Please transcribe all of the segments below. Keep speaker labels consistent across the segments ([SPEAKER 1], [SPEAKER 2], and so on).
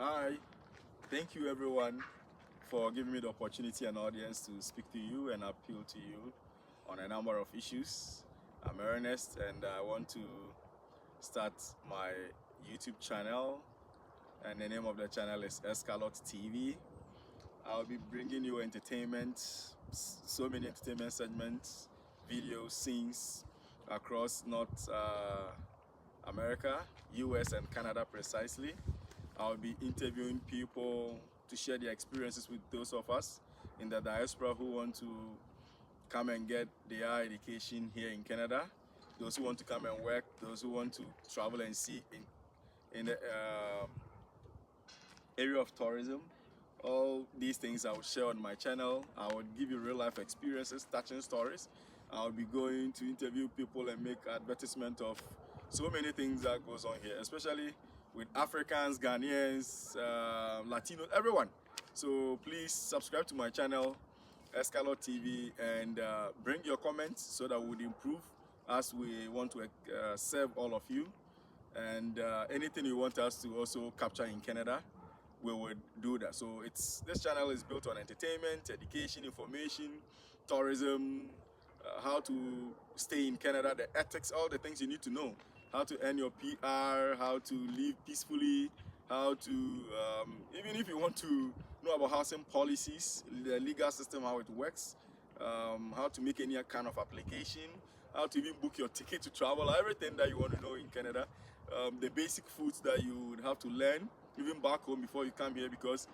[SPEAKER 1] Hi, thank you everyone for giving me the opportunity and audience to speak to you and appeal to you on a number of issues. I'm Ernest and I want to start my YouTube channel, and the name of the channel is Escalot TV. I'll be bringing you entertainment, so many entertainment segments, videos, scenes across North America, US and Canada precisely. I'll be interviewing people to share their experiences with those of us in the diaspora who want to come and get their education here in Canada, those who want to come and work, those who want to travel and see in the area of tourism. All these things I will share on my channel. I will give you real life experiences, touching stories. I'll be going to interview people and make advertisement of so many things that goes on here, especially with Africans, Ghanaians, Latinos, everyone. So please subscribe to my channel, Escalot TV, and bring your comments so that we would improve as we want to serve all of you. And anything you want us to also capture in Canada, we would do that. So this channel is built on entertainment, education, information, tourism, how to stay in Canada, the ethics, all the things you need to know, how to earn your PR, how to live peacefully, how to even if you want to know about housing policies, the legal system, how it works, how to make any kind of application, how to even book your ticket to travel, everything that you want to know in Canada, the basic foods that you would have to learn even back home before you come here, because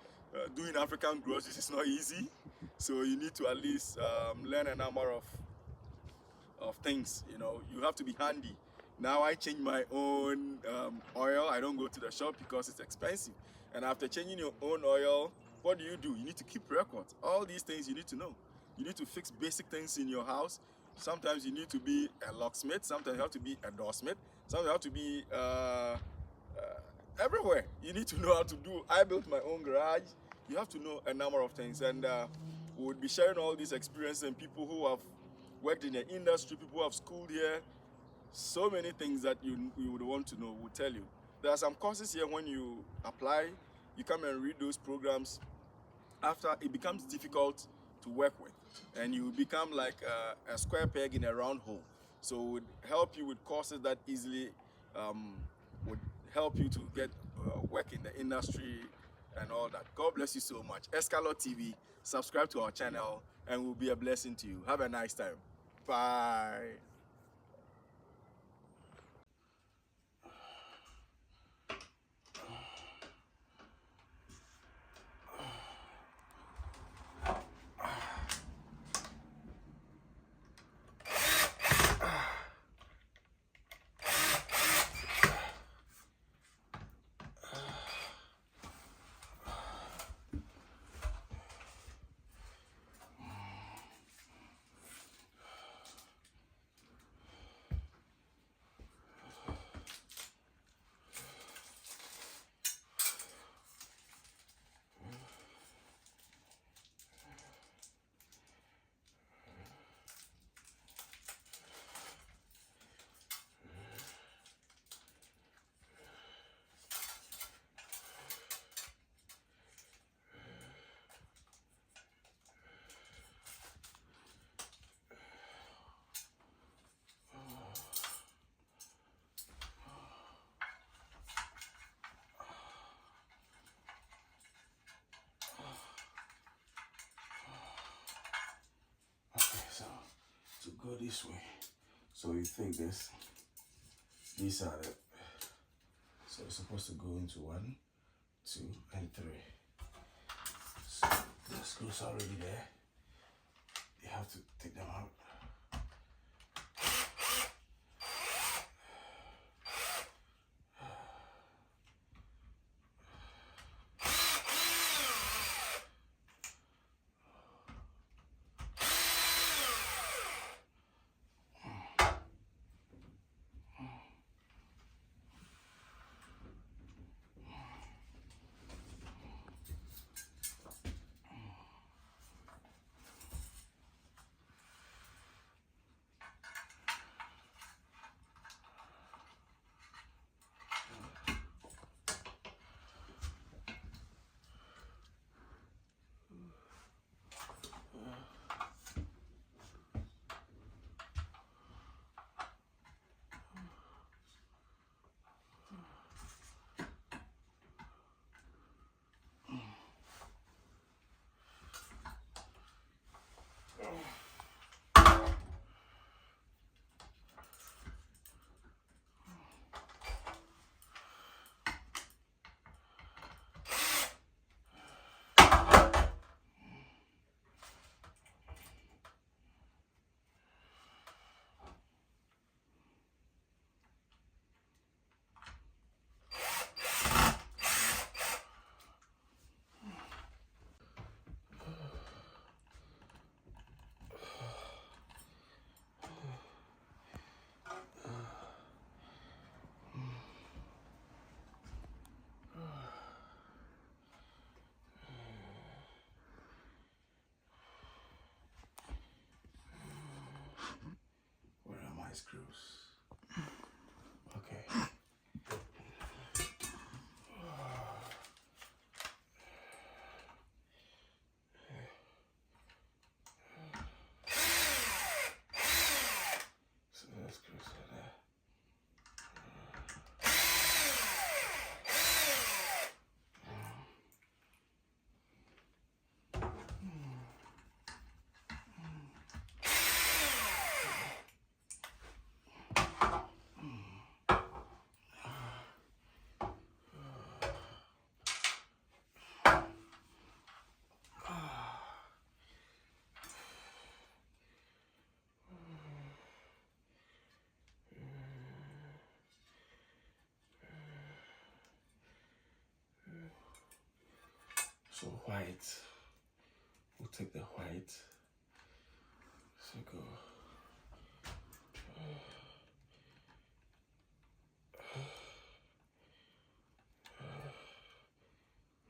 [SPEAKER 1] doing African groceries is not easy. So you need to at least learn a number of things. You know, you have to be handy. Now I change my own oil. I don't go to the shop because it's expensive. And after changing your own oil, what do? You need to keep records. All these things you need to know. You need to fix basic things in your house. Sometimes you need to be a locksmith. Sometimes you have to be a doorsmith. Sometimes you have to be everywhere. You need to know how to do. I built my own garage. You have to know a number of things, and we would be sharing all these experiences and people who have worked in the industry, people who have schooled here. So many things that you would want to know. We'll tell you. There are some courses here. When you apply, you come and read those programs. After, it becomes difficult to work with, and you become like a square peg in a round hole. So it would help you with courses that easily would help you to get work in the industry and all that. God bless you so much. Escalot TV, subscribe to our channel and we'll be a blessing to you. Have a nice time. Bye. So to go this way, so you take this, these are the, so it's supposed to go into 1, 2 and 3. So the screws are already there. You have to take them out.
[SPEAKER 2] screws. Okay. So the screws are there. So white, we'll take the white. So go.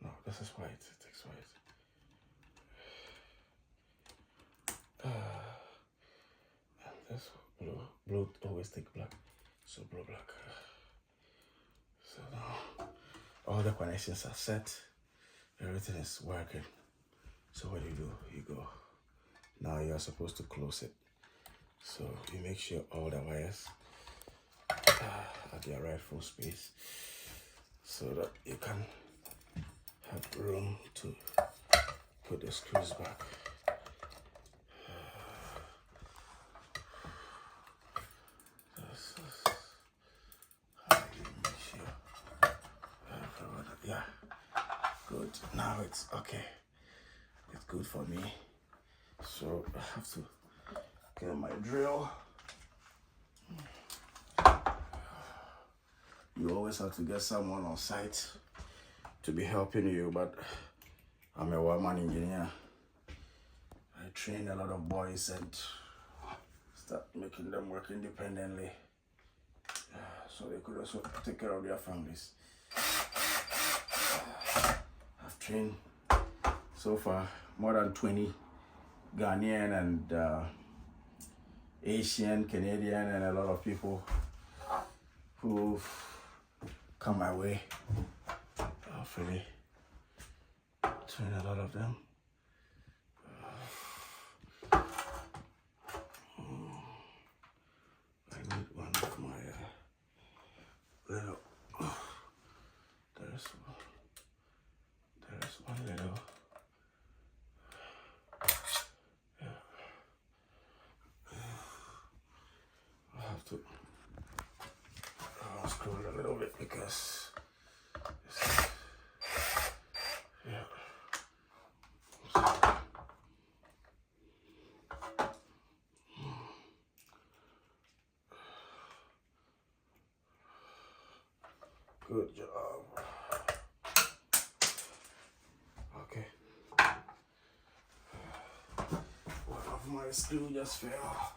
[SPEAKER 2] No, this is white. It takes white. And this blue. Blue always take black. So blue black. So now all the connections are set. Everything is working. So what do? You go. Now you are supposed to close it. So you make sure all the wires are at their rightful space, so that you can have room to put the screws back. This is how you make sure. Yeah, good. Now it's okay. It's good for me. So I have to get my drill. You always have to get someone on site to be helping you, but I'm a one-man engineer. I train a lot of boys and start making them work independently, so they could also take care of their families. I've trained so far more than 20 Ghanaian and Asian, Canadian, and a lot of people who've come my way. I've really trained a lot of them. I need one of my little. There's one little. I have to screw it a little bit because yeah. Good job. Okay. One of my screws just fell.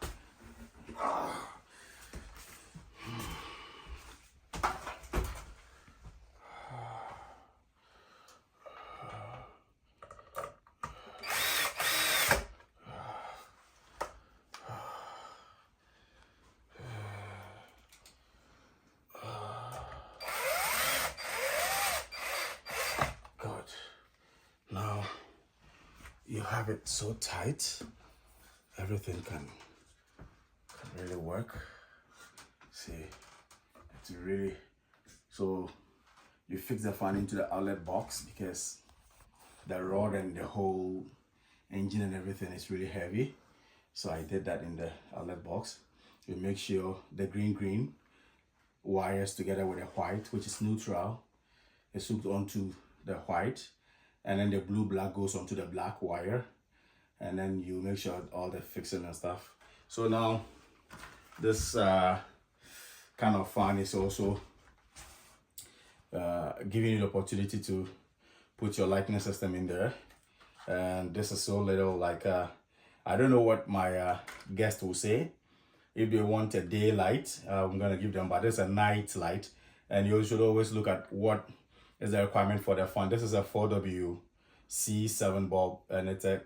[SPEAKER 2] Now you have it so tight, everything can really work. See, it's really, so you fix the fan into the outlet box because the rod and the whole engine and everything is really heavy. So I did that in the outlet box. You make sure the green wires together with the white, which is neutral, is hooked onto the white, and then the blue black goes onto the black wire, and then you make sure all the fixing and stuff. So now this kind of fan is also giving you the opportunity to put your lighting system in there. And this is so little, like I don't know what my guest will say. If they want a daylight, I'm gonna give them, but this is a night light, and you should always look at what is the requirement for the fan. This is a 4WC7 bulb, and it's a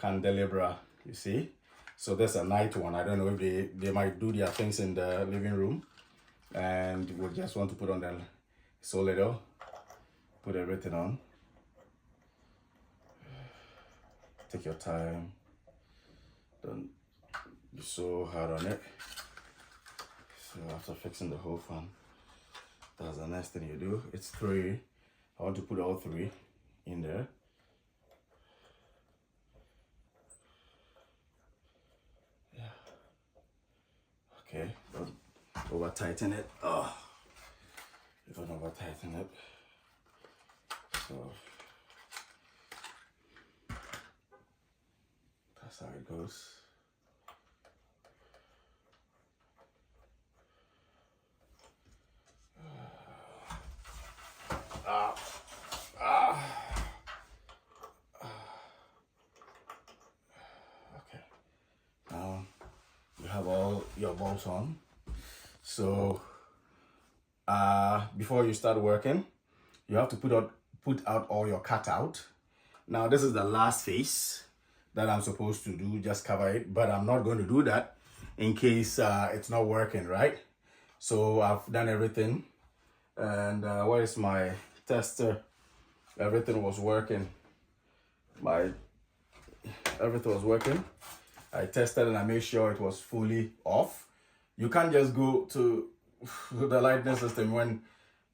[SPEAKER 2] candelabra, you see. So there's a night one. I don't know if they might do their things in the living room, and we just want to put on the so little, put everything on. Take your time. Don't be so hard on it. So after fixing the whole fan, that's the next thing you do. It's 3. I want to put all 3 in there. Yeah. Okay. Don't over tighten it. Oh, you don't over tighten it. So that's how it goes. Okay. Now you have all your bolts on. So before you start working, you have to put out all your cutout. Now this is the last phase that I'm supposed to do, just cover it, but I'm not going to do that in case it's not working, right? So I've done everything, and where is my tester? Everything was working. Everything was working. I tested and I made sure it was fully off. You can't just go to the lighting system when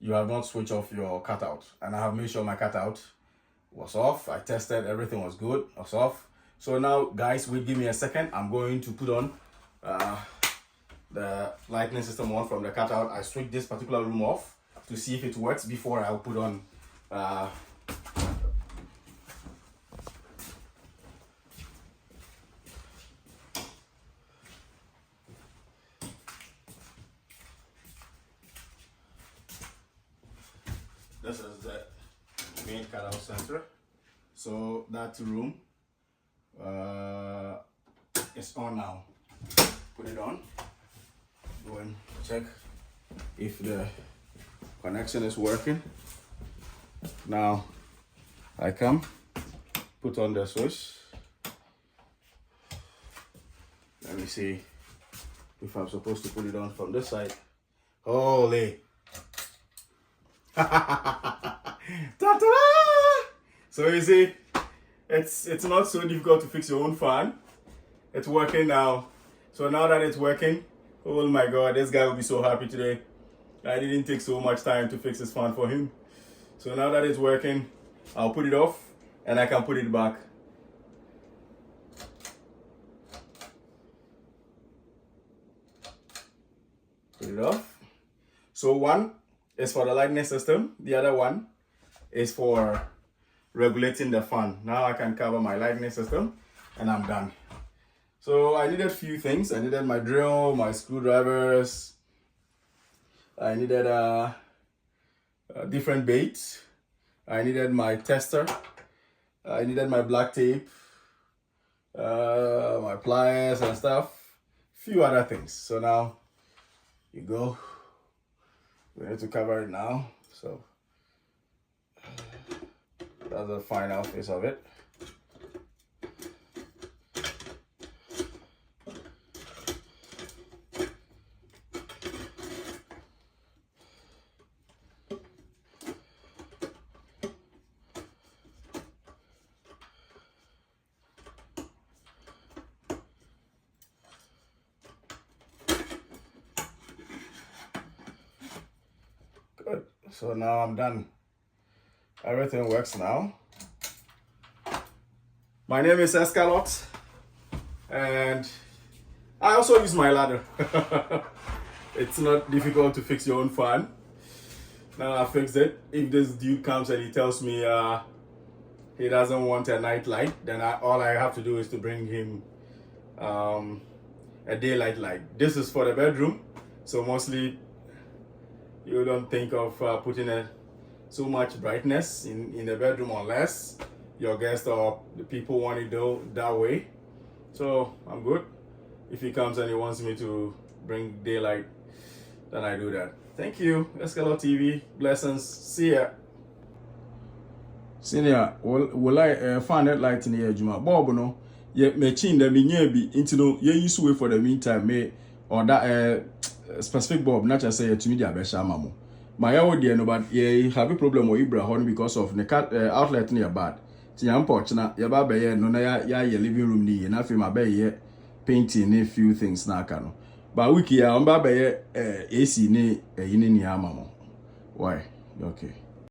[SPEAKER 2] you have not switched off your cutout, and I have made sure my cutout was off. I tested, everything was good, was off. So now guys, wait, give me a second. I'm going to put on the lighting system on from the cutout. I switched this particular room off to see if it works before I'll put on this is the main cutout center. So that room is on now. Put it on. Go and check if the connection is working. Now I come, put on the switch. Let me see if I'm supposed to put it on from this side. Holy. Ta-da! So you see, it's not so difficult to fix your own fan. It's working now. So now that it's working, oh my God, this guy will be so happy today. I didn't take so much time to fix his fan for him. So now that it's working, I'll put it off and I can put it back. Put it off. So one is for the lighting system. The other one is for regulating the fan. Now I can cover my lighting system and I'm done. So I needed a few things. I needed my drill, my screwdrivers. I needed different baits. I needed my tester. I needed my black tape, my pliers and stuff. Few other things. So now you go. We need to cover it now. So that's the final face of it. Good. So now I'm done. Everything works now. My name is Escalot, and I also use my ladder. It's not difficult to fix your own fan. Now I fixed it. If this dude comes and he tells me he doesn't want a night light, then all I have to do is to bring him a daylight light. This is for the bedroom, so mostly you don't think of putting so much brightness in the bedroom unless your guests or the people want it that way. So I'm good. If he comes and he wants me to bring daylight, then I do that. Thank you, Escalot TV. Blessings. See ya. Senior, will I find that light in the edge? Bob, no,
[SPEAKER 1] machine that me be into no ye use way for the meantime me or that specific bulb not just say to me the abesha mamo. My old dear no but ye have a problem with Ibra because of the outlet near bad. Tiam pochna ya ba be ye no na ya living room ni na fi ma be ye painting a few things na aka no. Ba wiki ya on ba be ye AC ni yini ni ama mo. Why? Okay.